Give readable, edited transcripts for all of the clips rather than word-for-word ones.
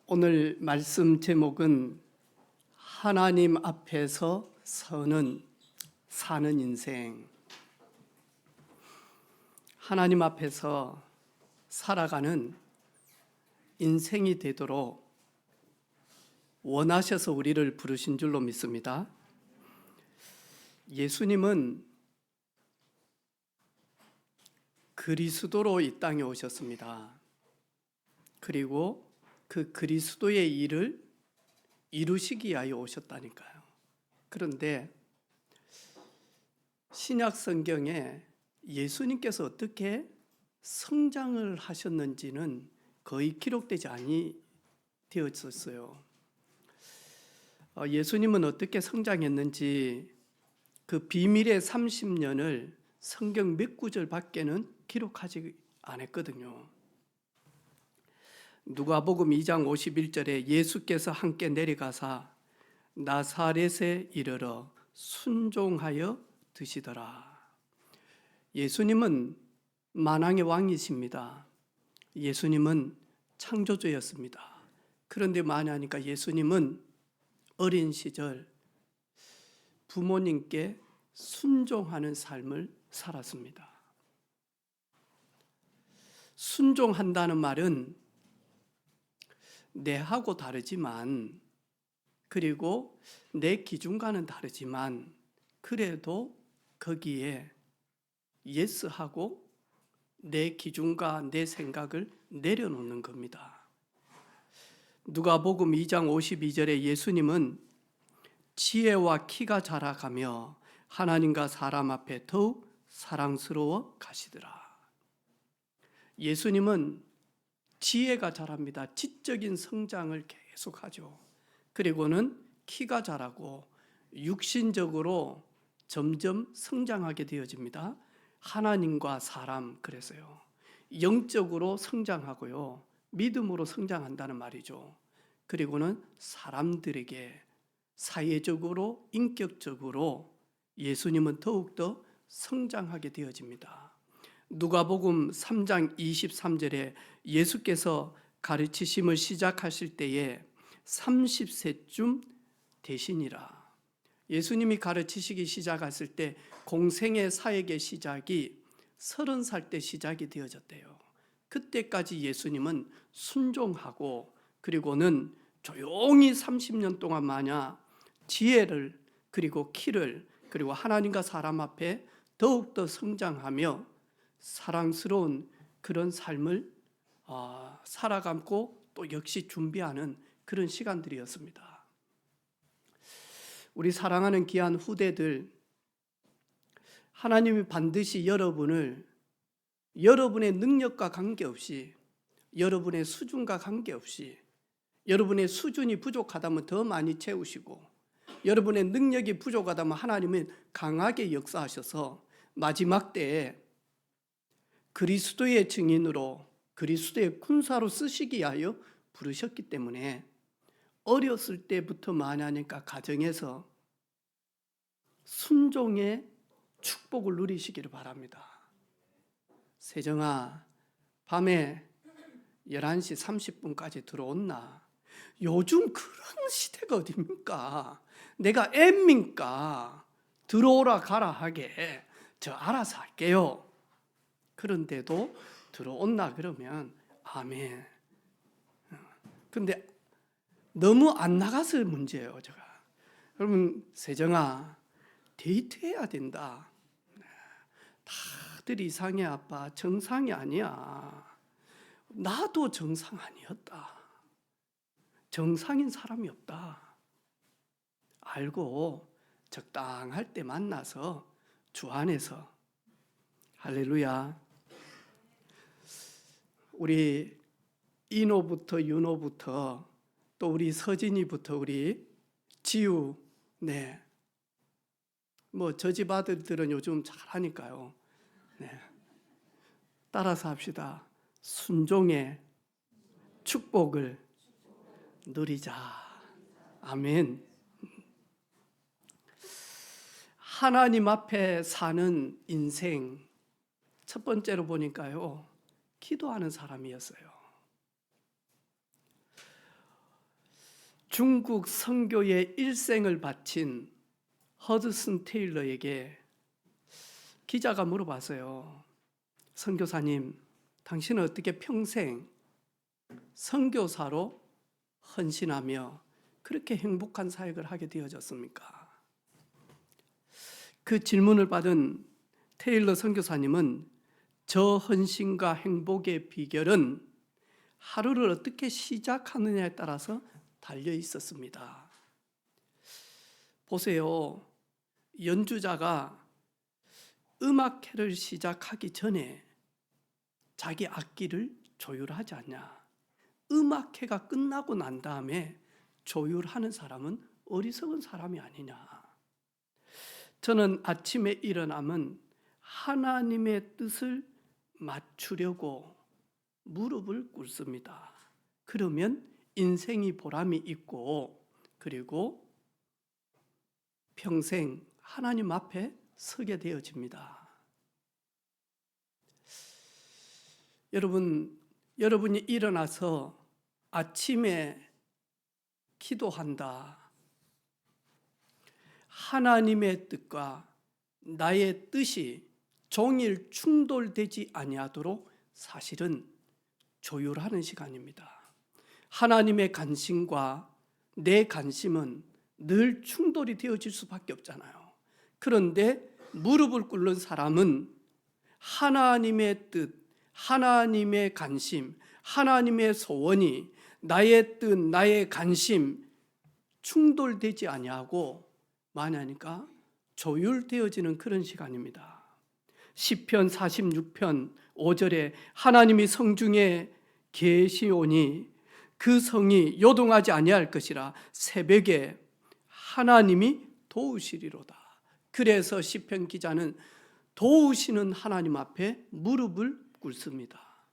오늘 말씀 제목은 하나님 앞에서 사는 인생. 하나님 앞에서 살아가는 인생이 되도록 원하셔서 우리를 부르신 줄로 믿습니다. 예수님은 그리스도로 이 땅에 오셨습니다. 그리고 그 그리스도의 일을 이루시기 위하여 오셨다니까요. 그런데 신약 성경에 예수님께서 어떻게 성장을 하셨는지는 거의 기록되지 되었었어요. 예수님은 어떻게 성장했는지 그 비밀의 30년을 성경 몇 구절밖에는 기록하지 않았거든요. 누가복음 2장 51절에 예수께서 함께 내려가사 나사렛에 이르러 순종하여 드시더라. 예수님은 만왕의 왕이십니다. 예수님은 창조주였습니다. 그런데 만약하니까 예수님은 어린 시절 부모님께 순종하는 삶을 살았습니다. 순종한다는 말은 내하고 다르지만, 그리고 내 기준과는 다르지만 그래도 거기에 예스하고 내 기준과 내 생각을 내려놓는 겁니다. 누가복음 2장 52절에 예수님은 지혜와 키가 자라가며 하나님과 사람 앞에 더욱 사랑스러워 가시더라. 예수님은 지혜가 자랍니다. 지적인 성장을 계속하죠. 그리고는 키가 자라고 육신적으로 점점 성장하게 되어집니다. 하나님과 사람, 그래서요. 영적으로 성장하고요. 믿음으로 성장한다는 말이죠. 그리고는 사람들에게 사회적으로, 인격적으로 예수님은 더욱더 성장하게 되어집니다. 누가복음 3장 23절에 예수께서 가르치심을 시작하실 때에 30세쯤 되시니라. 예수님이 가르치시기 시작했을 때 공생의 사역의 시작이 30살 때 시작이 되어졌대요. 그때까지 예수님은 순종하고, 그리고는 조용히 30년 동안 마냥 지혜를, 그리고 키를, 그리고 하나님과 사람 앞에 더욱더 성장하며 사랑스러운 그런 삶을 살아감고 또 역시 준비하는 그런 시간들이었습니다. 우리 사랑하는 귀한 후대들, 하나님이 반드시 여러분의 능력과 관계없이, 여러분의 수준과 관계없이, 여러분의 수준이 부족하다면 더 많이 채우시고, 여러분의 능력이 부족하다면 하나님은 강하게 역사하셔서 마지막 때에 그리스도의 증인으로, 그리스도의 군사로 쓰시기 위하여 부르셨기 때문에 어렸을 때부터 만나니까 가정에서 순종의 축복을 누리시기를 바랍니다. 세정아, 밤에 11시 30분까지 들어온나? 요즘 그런 시대가 어딥니까? 내가 앱입니까? 들어오라 가라 하게 저 알아서 할게요. 그런데도 들어온나 그러면 아멘. 근데 너무 안 나가서 문제예요, 제가. 여러분, 세정아, 데이트해야 된다. 다들 이상해, 아빠. 정상이 아니야. 나도 정상 아니었다. 정상인 사람이 없다. 알고 적당할 때 만나서 주 안에서. 할렐루야. 우리 인호부터 윤호부터 또 우리 서진이부터 우리 지우, 뭐 저 집 아들들은 요즘 잘하니까요. 따라서 합시다. 순종의 축복을 누리자. 아멘. 하나님 앞에 사는 인생, 첫 번째로 보니까요, 기도하는 사람이었어요. 중국 선교에 일생을 바친 허드슨 테일러에게 기자가 물어봤어요. 선교사님, 당신은 어떻게 평생 선교사로 헌신하며 그렇게 행복한 사역을 하게 되어졌습니까? 그 질문을 받은 테일러 선교사님은 저 헌신과 행복의 비결은 하루를 어떻게 시작하느냐에 따라서 달려 있었습니다. 보세요. 연주자가 음악회를 시작하기 전에 자기 악기를 조율하지 않냐. 음악회가 끝나고 난 다음에 조율하는 사람은 어리석은 사람이 아니냐. 저는 아침에 일어나면 하나님의 뜻을 맞추려고 무릎을 꿇습니다. 그러면 인생이 보람이 있고 그리고 평생 하나님 앞에 서게 되어집니다. 여러분이 일어나서 아침에 기도한다. 하나님의 뜻과 나의 뜻이 종일 충돌되지 아니하도록 사실은 조율하는 시간입니다. 하나님의 관심과 내 관심은 늘 충돌이 되어질 수밖에 없잖아요. 그런데 무릎을 꿇는 사람은 하나님의 뜻, 하나님의 관심, 하나님의 소원이 나의 뜻, 나의 관심 충돌되지 아니하고 만약이니까 조율되어지는 그런 시간입니다. 시편 46편 5절에 하나님이 성중에 계시오니 그 성이 요동하지 아니할 것이라 새벽에 하나님이 도우시리로다. 그래서 시편 기자는 도우시는 하나님 앞에 무릎을 꿇습니다.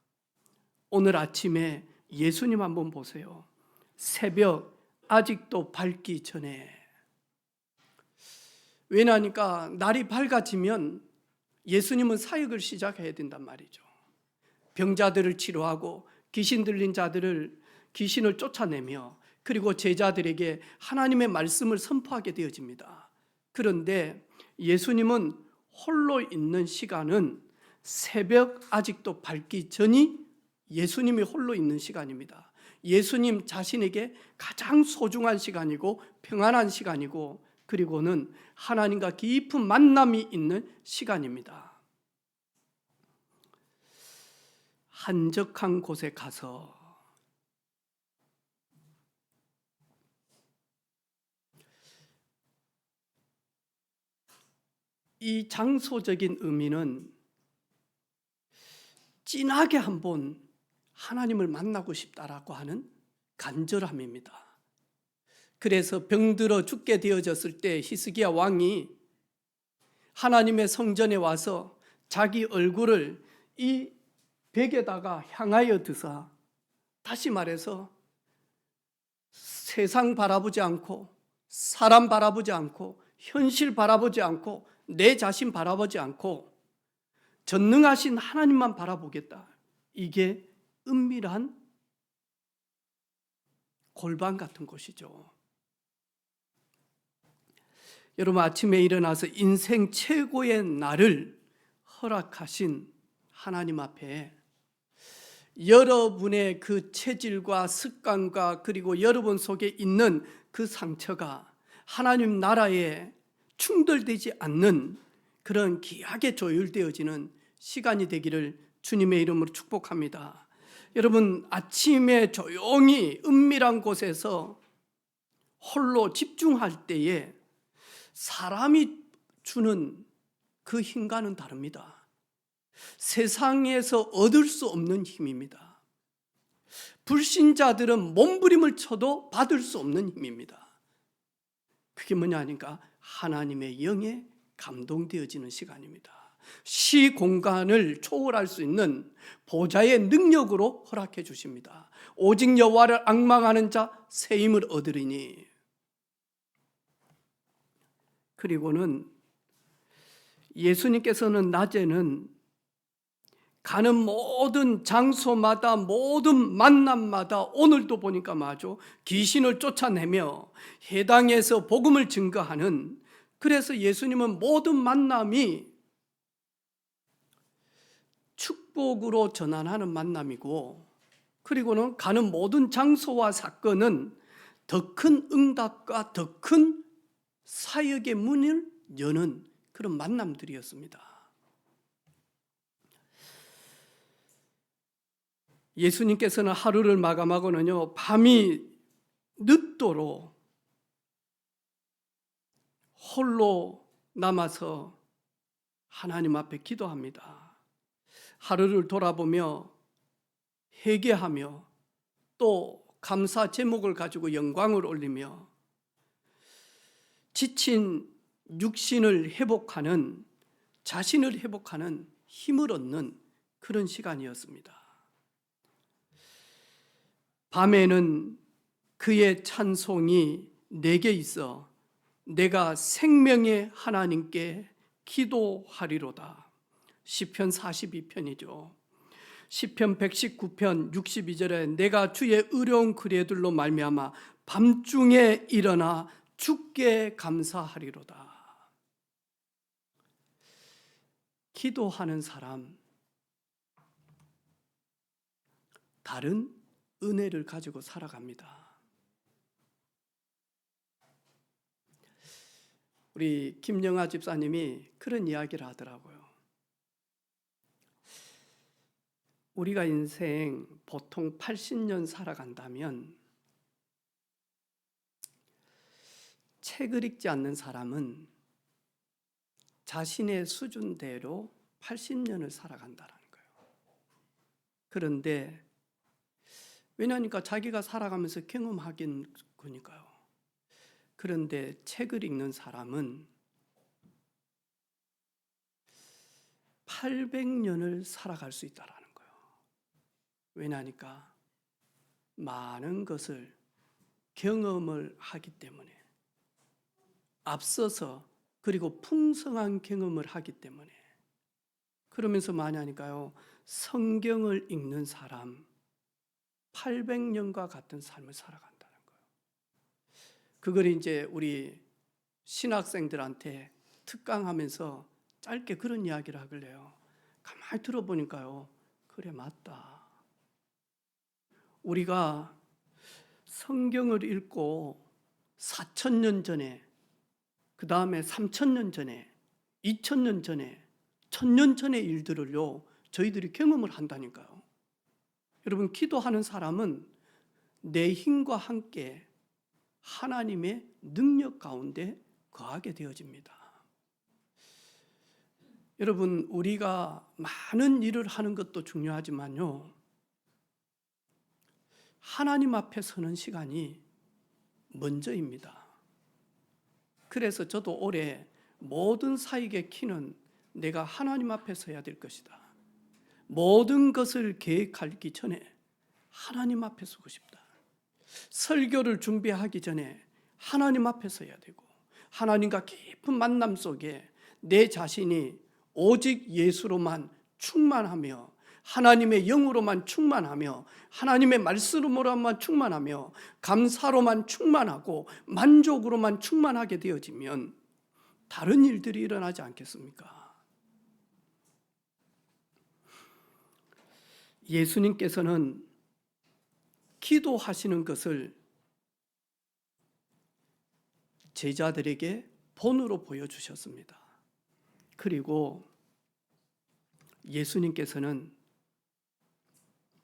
오늘 아침에 예수님 한번 보세요. 새벽 아직도 밝기 전에. 왜냐하니까 날이 밝아지면 예수님은 사역을 시작해야 된단 말이죠. 병자들을 치료하고 귀신 들린 자들을 귀신을 쫓아내며 그리고 제자들에게 하나님의 말씀을 선포하게 되어집니다. 그런데 예수님은 홀로 있는 시간은 새벽 아직도 밝기 전이 예수님이 홀로 있는 시간입니다. 예수님 자신에게 가장 소중한 시간이고 평안한 시간이고 그리고는 하나님과 깊은 만남이 있는 시간입니다. 한적한 곳에 가서 이 장소적인 의미는 진하게 한번 하나님을 만나고 싶다라고 하는 간절함입니다. 그래서 병들어 죽게 되어졌을 때 히스기야 왕이 하나님의 성전에 와서 자기 얼굴을 이 벽에다가 향하여 드사, 다시 말해서 세상 바라보지 않고 사람 바라보지 않고 현실 바라보지 않고 내 자신 바라보지 않고 전능하신 하나님만 바라보겠다. 이게 은밀한 골방 같은 곳이죠. 여러분 아침에 일어나서 인생 최고의 날을 허락하신 하나님 앞에 여러분의 그 체질과 습관과 그리고 여러분 속에 있는 그 상처가 하나님 나라에 충돌되지 않는 그런 귀하게 조율되어지는 시간이 되기를 주님의 이름으로 축복합니다. 여러분 아침에 조용히 은밀한 곳에서 홀로 집중할 때에 사람이 주는 그 힘과는 다릅니다. 세상에서 얻을 수 없는 힘입니다. 불신자들은 몸부림을 쳐도 받을 수 없는 힘입니다. 그게 뭐냐 하니까 하나님의 영에 감동되어지는 시간입니다. 시 공간을 초월할 수 있는 보좌의 능력으로 허락해 주십니다. 오직 여호와를 앙망하는 자 새 힘을 얻으리니. 그리고는 예수님께서는 낮에는 가는 모든 장소마다 모든 만남마다 오늘도 보니까 맞아 귀신을 쫓아내며 해당에서 복음을 증거하는, 그래서 예수님은 모든 만남이 축복으로 전환하는 만남이고, 그리고는 가는 모든 장소와 사건은 더 큰 응답과 더 큰 사역의 문을 여는 그런 만남들이었습니다. 예수님께서는 하루를 마감하고는요, 밤이 늦도록 홀로 남아서 하나님 앞에 기도합니다. 하루를 돌아보며 회개하며 또 감사 제목을 가지고 영광을 올리며 지친 육신을 회복하는, 자신을 회복하는 힘을 얻는 그런 시간이었습니다. 밤에는 그의 찬송이 내게 있어 내가 생명의 하나님께 기도하리로다. 시편 42편이죠. 시편 119편 62절에 내가 주의 의로운 그레들로 말미암아 밤중에 일어나 주께 감사하리로다. 기도하는 사람, 다른 은혜를 가지고 살아갑니다. 우리 김영아 집사님이 그런 이야기를 하더라고요. 우리가 인생 보통 80년 살아간다면 책을 읽지 않는 사람은 자신의 수준대로 80년을 살아간다는 거예요. 그런데 왜냐하니까 자기가 살아가면서 경험하긴 거니까요. 그런데 책을 읽는 사람은 800년을 살아갈 수 있다라는 거예요. 왜냐하니까 많은 것을 경험을 하기 때문에, 앞서서 그리고 풍성한 경험을 하기 때문에. 그러면서 많이 하니까요, 성경을 읽는 사람 800년과 같은 삶을 살아간다는 거예요. 그걸 이제 우리 신학생들한테 특강하면서 짧게 그런 이야기를 하길래요. 가만히 들어보니까요, 그래 맞다. 우리가 성경을 읽고 4,000년 전에, 그 다음에 3,000년 전에, 2,000년 전에, 1,000년 전의 일들을요, 저희들이 경험을 한다니까요. 여러분, 기도하는 사람은 내 힘과 함께 하나님의 능력 가운데 거하게 되어집니다. 여러분, 우리가 많은 일을 하는 것도 중요하지만요, 하나님 앞에 서는 시간이 먼저입니다. 그래서 저도 올해 모든 사역의 키는 내가 하나님 앞에 서야 될 것이다. 모든 것을 계획하기 전에 하나님 앞에 서고 싶다. 설교를 준비하기 전에 하나님 앞에 서야 되고, 하나님과 깊은 만남 속에 내 자신이 오직 예수로만 충만하며, 하나님의 영으로만 충만하며, 하나님의 말씀으로만 충만하며, 감사로만 충만하고 만족으로만 충만하게 되어지면 다른 일들이 일어나지 않겠습니까? 예수님께서는 기도하시는 것을 제자들에게 본으로 보여주셨습니다. 그리고 예수님께서는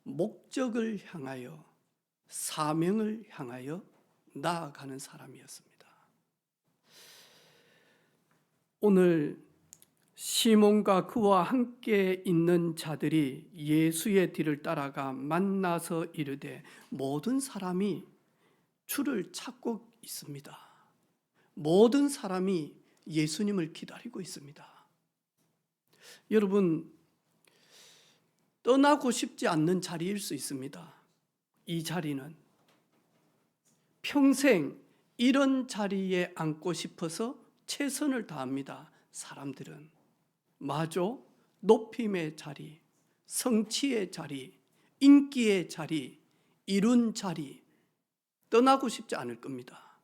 목적을 향하여, 사명을 향하여 나아가는 사람이었습니다. 오늘 시몬과 그와 함께 있는 자들이 예수의 뒤를 따라가 만나서 이르되, 모든 사람이 주를 찾고 있습니다. 모든 사람이 예수님을 기다리고 있습니다. 여러분, 떠나고 싶지 않는 자리일 수 있습니다. 이 자리는 평생 이런 자리에 앉고 싶어서 최선을 다합니다. 사람들은 마저 높임의 자리, 성취의 자리, 인기의 자리, 이룬 자리 떠나고 싶지 않을 겁니다.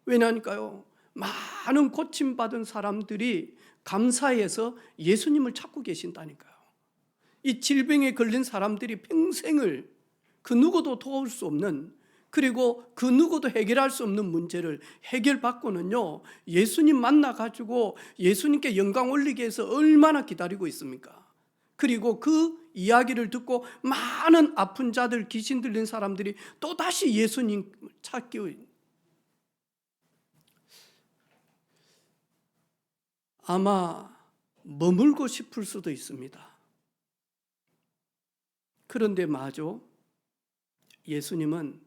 왜냐니까요, 많은 고침받은 사람들이 감사해서 예수님을 찾고 계신다니까요. 이 질병에 걸린 사람들이 평생을 그 누구도 도울 수 없는, 그리고 그 누구도 해결할 수 없는 문제를 해결받고는요, 예수님 만나가지고 예수님께 영광 올리기 위해서 얼마나 기다리고 있습니까? 그리고 그 이야기를 듣고 많은 아픈 자들, 귀신 들린 사람들이 또다시 예수님 찾기, 아마 머물고 싶을 수도 있습니다. 그런데 마저 예수님은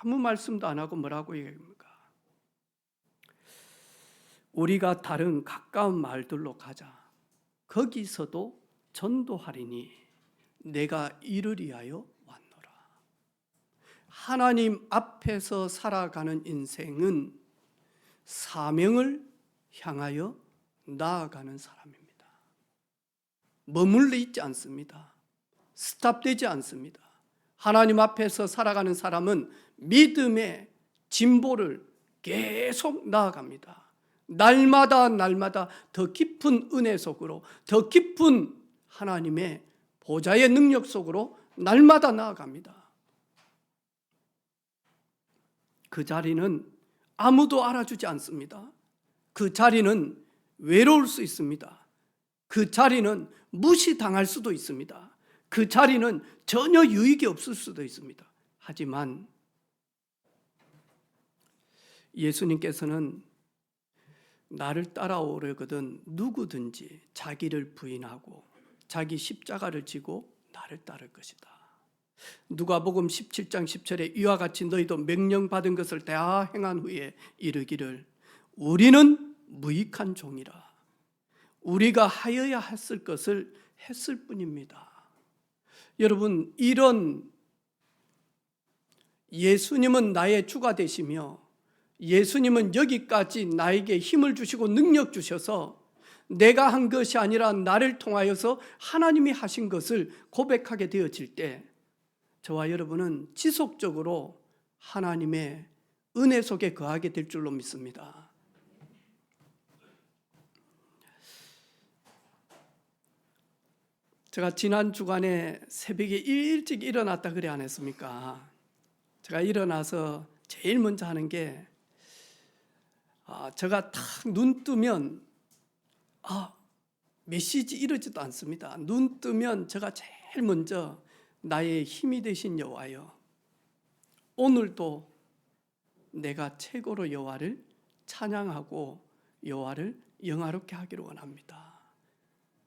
아무 말씀도 안 하고 뭐라고 얘기합니까? 우리가 다른 가까운 마을들로 가자. 거기서도 전도하리니 내가 이를 위하여 왔노라. 하나님 앞에서 살아가는 인생은 사명을 향하여 나아가는 사람입니다. 머물러 있지 않습니다. 스탑되지 않습니다. 하나님 앞에서 살아가는 사람은 믿음의 진보를 계속 나아갑니다. 날마다 더 깊은 은혜 속으로, 더 깊은 하나님의 보좌의 능력 속으로 날마다 나아갑니다. 그 자리는 아무도 알아주지 않습니다. 그 자리는 외로울 수 있습니다. 그 자리는 무시당할 수도 있습니다. 그 자리는 전혀 유익이 없을 수도 있습니다. 하지만 예수님께서는 나를 따라오려거든 누구든지 자기를 부인하고 자기 십자가를 지고 나를 따를 것이다. 누가복음 17장 10절에 이와 같이 너희도 명령받은 것을 다 행한 후에 이르기를 우리는 무익한 종이라. 우리가 하여야 했을 것을 했을 뿐입니다. 여러분, 이런 예수님은 나의 주가 되시며 예수님은 여기까지 나에게 힘을 주시고 능력 주셔서 내가 한 것이 아니라 나를 통하여서 하나님이 하신 것을 고백하게 되어질 때 저와 여러분은 지속적으로 하나님의 은혜 속에 거하게 될 줄로 믿습니다. 제가 지난 주간에 새벽에 일찍 일어났다 그래 안 했습니까? 제가 일어나서 제일 먼저 하는 게 제가 탁 눈 뜨면 메시지 이러지도 않습니다. 눈 뜨면 제가 제일 먼저 나의 힘이 되신 여호와여, 오늘도 내가 최고로 여호와를 찬양하고 여호와를 영화롭게 하기를 원합니다.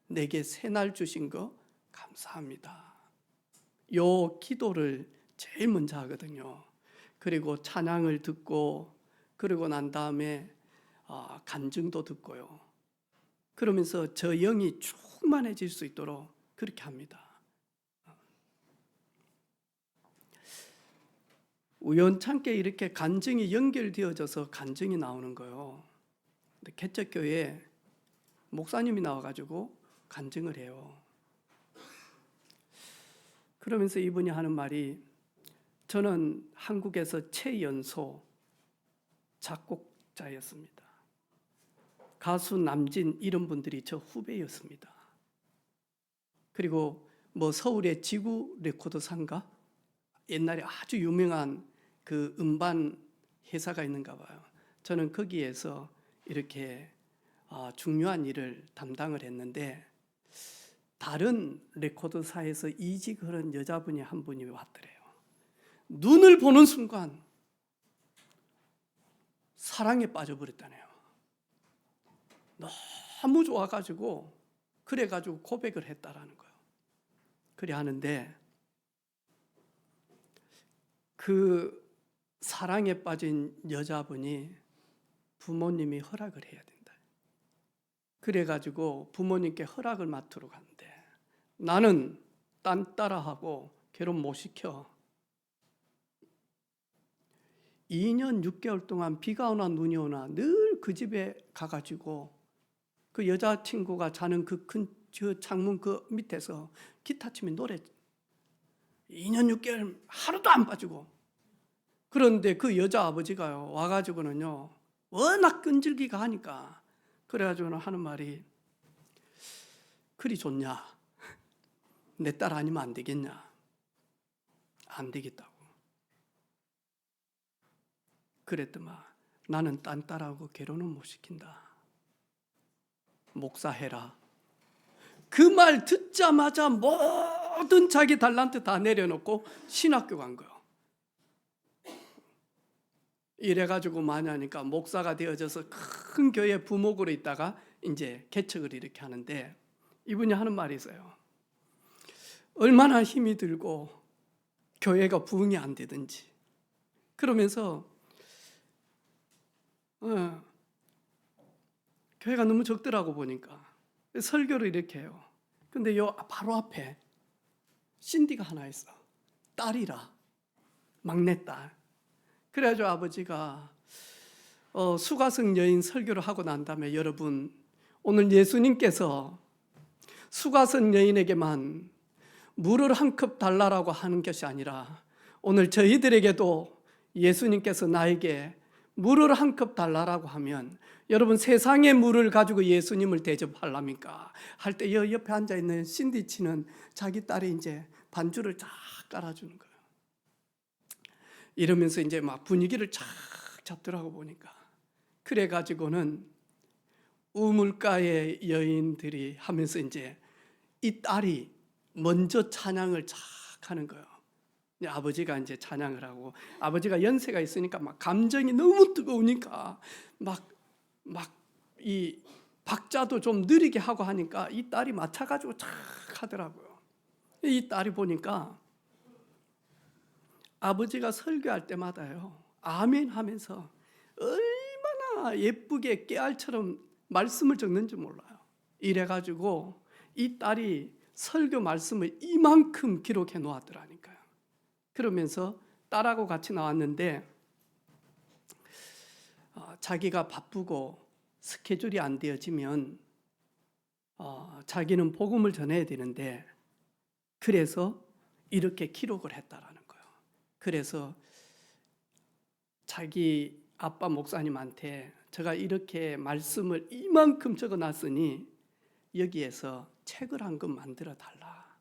내게 새날 주신 거 감사합니다. 요 기도를 제일 먼저 하거든요. 그리고 찬양을 듣고 그러고 난 다음에 간증도 듣고요. 그러면서 저 영이 충만해질 수 있도록 그렇게 합니다. 우연찮게 이렇게 간증이 연결되어져서 간증이 나오는 거예요. 근데 개척교회에 목사님이 나와가지고 간증을 해요. 그러면서 이분이 하는 말이, 저는 한국에서 최연소 작곡자였습니다. 가수 남진 이런 분들이 저 후배였습니다. 그리고 서울의 지구 레코드사인가? 옛날에 아주 유명한 그 음반 회사가 있는가 봐요. 저는 거기에서 이렇게 중요한 일을 담당을 했는데 다른 레코드사에서 이직을 한 여자분이 한 분이 왔더래요. 눈을 보는 순간 사랑에 빠져버렸다네요. 너무 좋아가지고 그래가지고 고백을 했다라는 거예요. 그래 하는데 그 사랑에 빠진 여자분이 부모님이 허락을 해야 된다. 그래가지고 부모님께 허락을 맡으러 갔는데 나는 딴 따라하고 결혼 못 시켜. 2년 6개월 동안 비가 오나 눈이 오나 늘 그 집에 가가지고 그 여자친구가 자는 그 큰 저 창문 그 밑에서 기타 치며 노래 2년 6개월 하루도 안 빠지고. 그런데 그 여자 아버지가요 와가지고는요 워낙 끈질기가 하니까 그래가지고는 하는 말이 그리 좋냐? 내 딸 아니면 안 되겠냐? 안 되겠다고. 그랬더만 나는 딴 딸하고 결혼은 못 시킨다. 목사해라. 그 말 듣자마자 모든 자기 달란트 다 내려놓고 신학교 간 거예요. 이래가지고 많이 하니까 목사가 되어져서 큰 교회 부목으로 있다가 이제 개척을 이렇게 하는데 이분이 하는 말이 있어요. 얼마나 힘이 들고 교회가 부흥이 안 되든지 그러면서 교회가 너무 적더라고 보니까 설교를 이렇게 해요. 근데 요 바로 앞에 신디가 하나 있어. 딸이라 막내딸. 그래가지고 아버지가 수가성 여인 설교를 하고 난 다음에 여러분 오늘 예수님께서 수가성 여인에게만 물을 한 컵 달라라고 하는 것이 아니라 오늘 저희들에게도 예수님께서 나에게 물을 한 컵 달라라고 하면 여러분 세상의 물을 가지고 예수님을 대접하랍니까? 할 때 옆에 앉아있는 신디치는 자기 딸이 이제 반주를 쫙 깔아주는 거예요. 이러면서 이제 막 분위기를 쫙 잡더라고 보니까 그래가지고는 우물가의 여인들이 하면서 이제 이 딸이 먼저 찬양을 쫙 하는 거예요. 아버지가 이제 찬양을 하고 아버지가 연세가 있으니까 막 감정이 너무 뜨거우니까 막 이 박자도 좀 느리게 하고 하니까 이 딸이 맞춰가지고 쫙 하더라고요. 이 딸이 보니까 아버지가 설교할 때마다요 아멘 하면서 얼마나 예쁘게 깨알처럼 말씀을 적는지 몰라요. 이래가지고 이 딸이 설교 말씀을 이만큼 기록해 놓았더라니까요. 그러면서 딸하고 같이 나왔는데 자기가 바쁘고 스케줄이 안 되어지면 자기는 복음을 전해야 되는데 그래서 이렇게 기록을 했다라는 거예요. 그래서 자기 아빠 목사님한테 제가 이렇게 말씀을 이만큼 적어놨으니 여기에서 책을 한 권 만들어 달라.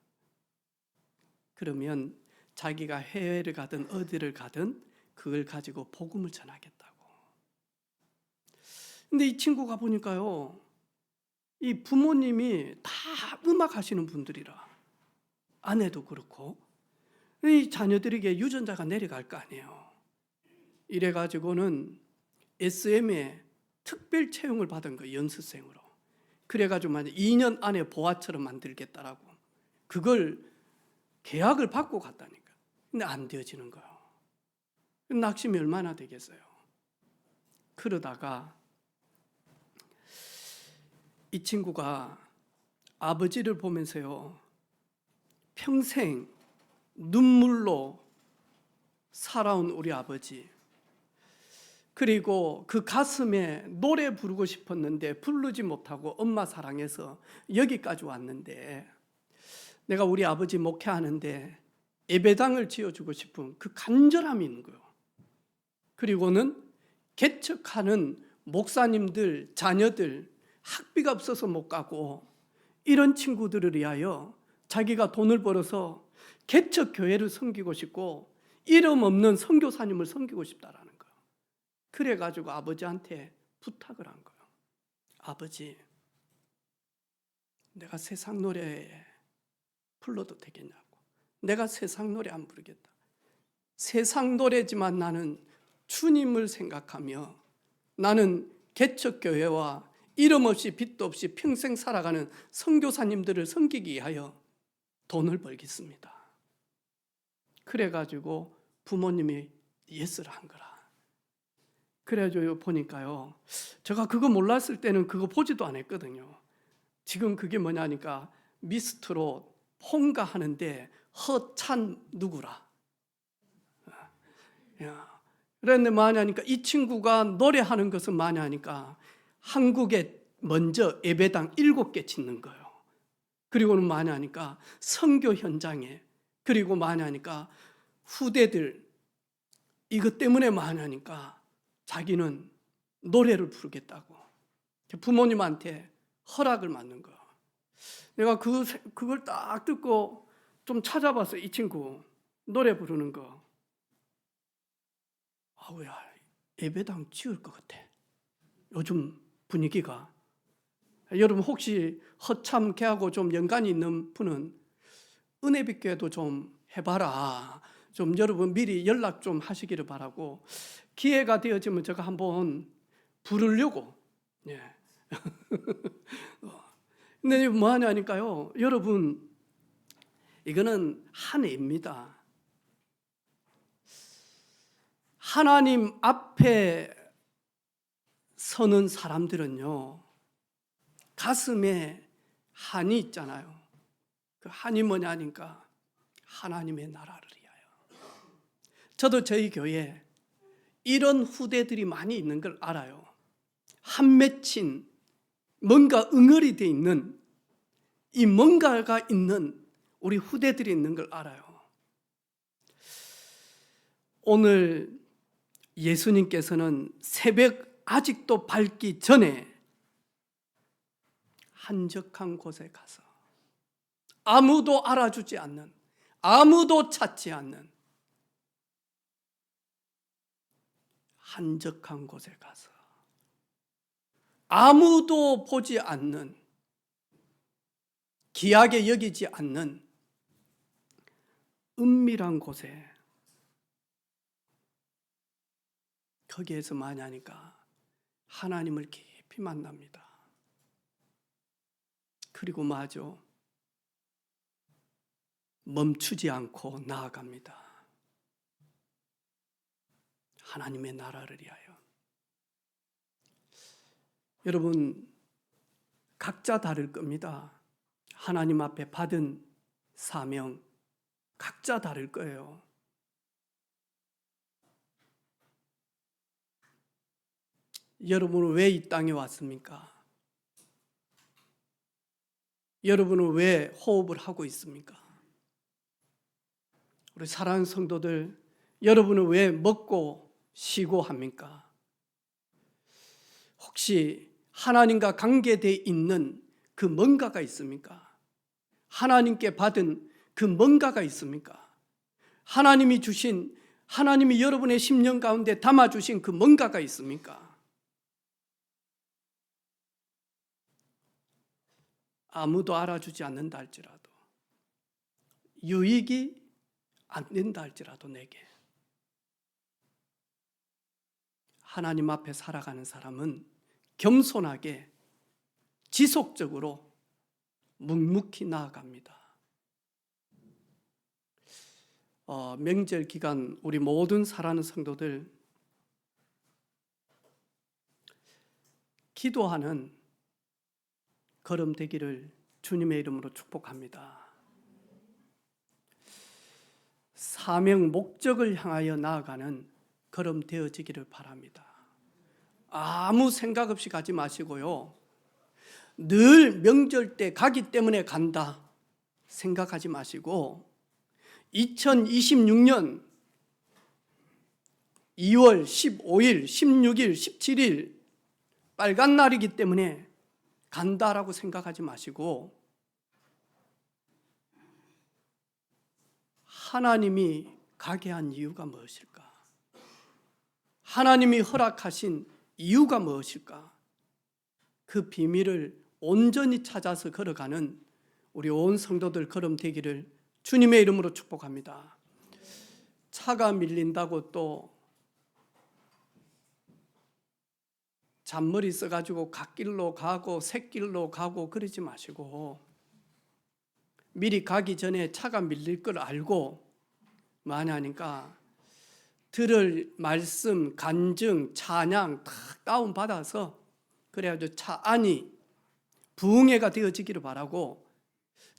그러면 자기가 해외를 가든 어디를 가든 그걸 가지고 복음을 전하겠다고. 근데 이 친구가 보니까요, 이 부모님이 다 음악 하시는 분들이라 아내도 그렇고 이 자녀들에게 유전자가 내려갈 거 아니에요. 이래가지고는 SM에 특별 채용을 받은 거예요. 연수생으로. 그래가지고 만약 2년 안에 보아처럼 만들겠다라고 그걸 계약을 받고 갔다니까. 근데 안 되어지는 거예요. 낙심이 얼마나 되겠어요. 그러다가 이 친구가 아버지를 보면서요 평생 눈물로 살아온 우리 아버지, 그리고 그 가슴에 노래 부르고 싶었는데 부르지 못하고 엄마 사랑해서 여기까지 왔는데 내가 우리 아버지 목회하는데 예배당을 지어주고 싶은 그 간절함이 있는 거예요. 그리고는 개척하는 목사님들, 자녀들 학비가 없어서 못 가고 이런 친구들을 위하여 자기가 돈을 벌어서 개척 교회를 섬기고 싶고 이름 없는 선교사님을 섬기고 싶다라는 거예요. 그래가지고 아버지한테 부탁을 한 거예요. 아버지, 내가 세상 노래 불러도 되겠냐고. 내가 세상 노래 안 부르겠다. 세상 노래지만 나는 주님을 생각하며 나는 개척교회와 이름 없이 빚도 없이 평생 살아가는 선교사님들을 섬기기 위하여 돈을 벌겠습니다. 그래가지고 부모님이 예스를 한 거라. 그래가지고 보니까요, 제가 그거 몰랐을 때는 그거 보지도 안 했거든요. 지금 그게 뭐냐니까 미스트롯 홍가 하는데 허찬 누구라. 그런데 뭐하냐니까 이 친구가 노래하는 것은 뭐냐니까 한국에 먼저 예배당 7개 짓는 거예요. 그리고는 많이 하니까 선교 현장에, 그리고 많이 하니까 후대들 이것 때문에 많이 하니까 자기는 노래를 부르겠다고 부모님한테 허락을 받는 거. 내가 그걸 딱 듣고 좀 찾아봤어. 이 친구 노래 부르는 거. 아우야, 예배당 지을 것 같아. 요즘 분위기가. 여러분 혹시 허참 걔하고 좀 연관이 있는 분은 은혜빛교회도 좀 해봐라. 좀 여러분 미리 연락 좀 하시기를 바라고, 기회가 되어지면 제가 한번 부르려고. 예. 근데 뭐 하냐니까요, 여러분 이거는 한 해입니다. 하나님 앞에 서는 사람들은요, 가슴에 한이 있잖아요. 그 한이 뭐냐니까 하나님의 나라를 위하여. 저도 저희 교회에 이런 후대들이 많이 있는 걸 알아요. 한 맺힌 뭔가 응어리 돼 있는 이 뭔가가 있는 우리 후대들이 있는 걸 알아요. 오늘 예수님께서는 새벽 아직도 밝기 전에 한적한 곳에 가서 아무도 알아주지 않는, 아무도 찾지 않는 한적한 곳에 가서 아무도 보지 않는, 귀하게 여기지 않는 은밀한 곳에, 거기에서 많이 하니까 하나님을 깊이 만납니다. 그리고 마저 멈추지 않고 나아갑니다. 하나님의 나라를 위하여. 여러분 각자 다를 겁니다. 하나님 앞에 받은 사명 각자 다를 거예요. 여러분은 왜 이 땅에 왔습니까? 여러분은 왜 호흡을 하고 있습니까? 우리 사랑하는 성도들, 여러분은 왜 먹고 쉬고 합니까? 혹시 하나님과 관계되어 있는 그 뭔가가 있습니까? 하나님께 받은 그 뭔가가 있습니까? 하나님이 주신, 하나님이 여러분의 심령 가운데 담아주신 그 뭔가가 있습니까? 아무도 알아주지 않는다 할지라도, 유익이 안 된다 할지라도, 내게 하나님 앞에 살아가는 사람은 겸손하게 지속적으로 묵묵히 나아갑니다. 명절 기간 우리 모든 사랑하는 성도들 기도하는 걸음 되기를 주님의 이름으로 축복합니다. 사명 목적을 향하여 나아가는 걸음 되어지기를 바랍니다. 아무 생각 없이 가지 마시고요, 늘 명절 때 가기 때문에 간다 생각하지 마시고, 2026년 2월 15일, 16일, 17일 빨간 날이기 때문에 간다라고 생각하지 마시고, 하나님이 가게 한 이유가 무엇일까? 하나님이 허락하신 이유가 무엇일까? 그 비밀을 온전히 찾아서 걸어가는 우리 온 성도들 걸음 되기를 주님의 이름으로 축복합니다. 차가 밀린다고 또 잔머리 써가지고 갓길로 가고 샛길로 가고 그러지 마시고, 미리 가기 전에 차가 밀릴 걸 알고 많이 하니까 들을 말씀, 간증, 찬양 다 다운받아서 그래가지고 차 안이 부흥회가 되어지기를 바라고,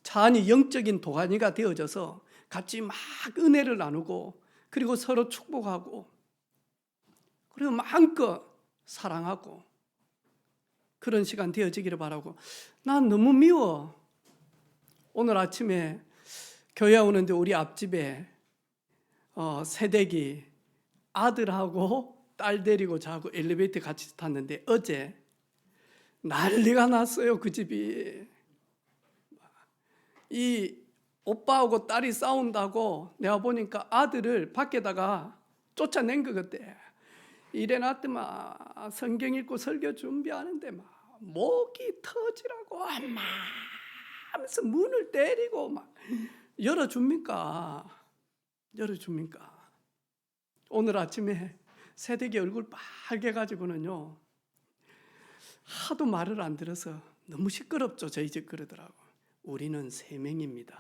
차 안이 영적인 도가니가 되어져서 같이 막 은혜를 나누고, 그리고 서로 축복하고, 그리고 마음껏 사랑하고, 그런 시간 되어지기를 바라고. 난 너무 미워. 오늘 아침에 교회 오는데 우리 앞집에 새댁이 아들하고 딸 데리고 자고 엘리베이터 같이 탔는데 어제 난리가 났어요. 그 집이. 이 오빠하고 딸이 싸운다고 내가 보니까 아들을 밖에다가 쫓아낸 것 같아. 이래놨더만 성경 읽고 설교 준비하는데 막 목이 터지라고 막 하면서 문을 때리고 막 열어줍니까? 오늘 아침에 새댁이 얼굴 빨개 가지고는요 하도 말을 안 들어서 너무 시끄럽죠. 저희 집 그러더라고. 우리는 3명입니다.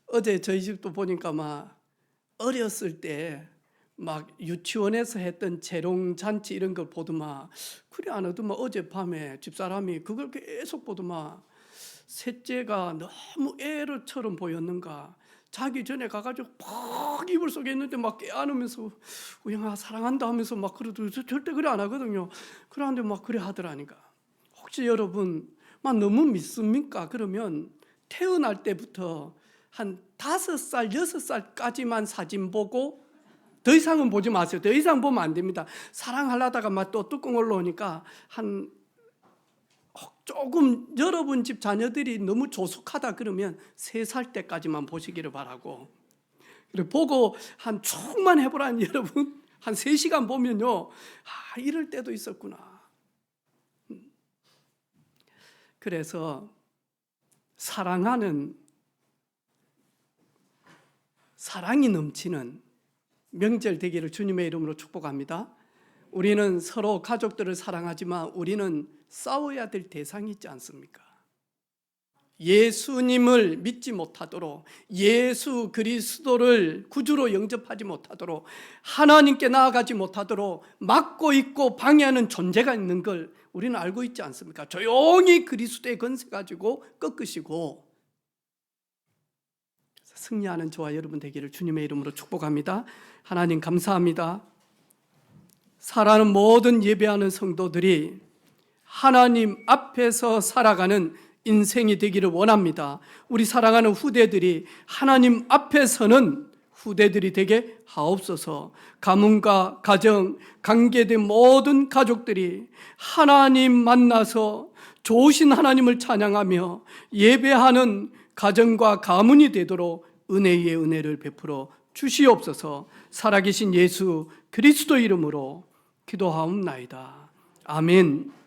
어제 저희 집도 보니까 막 어렸을 때 막 유치원에서 했던 재롱잔치 이런 걸 보더만 그래 안 하더만 어젯밤에 집사람이 그걸 계속 보더만 셋째가 너무 애로처럼 보였는가 자기 전에 가가지고 팍 이불 속에 있는데 막 깨안으면서 우영아 사랑한다 하면서 막 그래도 절대 그래 안 하거든요. 그러는데 막 그래 하더라니까. 혹시 여러분 막 너무 믿습니까? 그러면 태어날 때부터 한 5살, 6살까지만 사진 보고 더 이상은 보지 마세요. 더 이상 보면 안 됩니다. 사랑하려다가 막 또 뚜껑 올라오니까 한 조금 여러분 집 자녀들이 너무 조숙하다 그러면 3살 때까지만 보시기를 바라고 그리고 보고 한 축만 해보라는 여러분 한 3시간 보면요 이럴 때도 있었구나. 그래서 사랑이 넘치는 명절 되기를 주님의 이름으로 축복합니다. 우리는 서로 가족들을 사랑하지만 우리는 싸워야 될 대상이 있지 않습니까? 예수님을 믿지 못하도록 예수 그리스도를 구주로 영접하지 못하도록 하나님께 나아가지 못하도록 막고 있고 방해하는 존재가 있는 걸 우리는 알고 있지 않습니까? 조용히 그리스도의 권세 가지고 꺾으시고 승리하는 저와 여러분 되기를 주님의 이름으로 축복합니다. 하나님 감사합니다. 살아가는 모든 예배하는 성도들이 하나님 앞에서 살아가는 인생이 되기를 원합니다. 우리 사랑하는 후대들이 하나님 앞에서는 후대들이 되게 하옵소서. 가문과 가정, 관계된 모든 가족들이 하나님 만나서 좋으신 하나님을 찬양하며 예배하는 가정과 가문이 되도록 은혜 위에 은혜를 베풀어 주시옵소서. 살아계신 예수 그리스도 이름으로 기도하옵나이다. 아멘.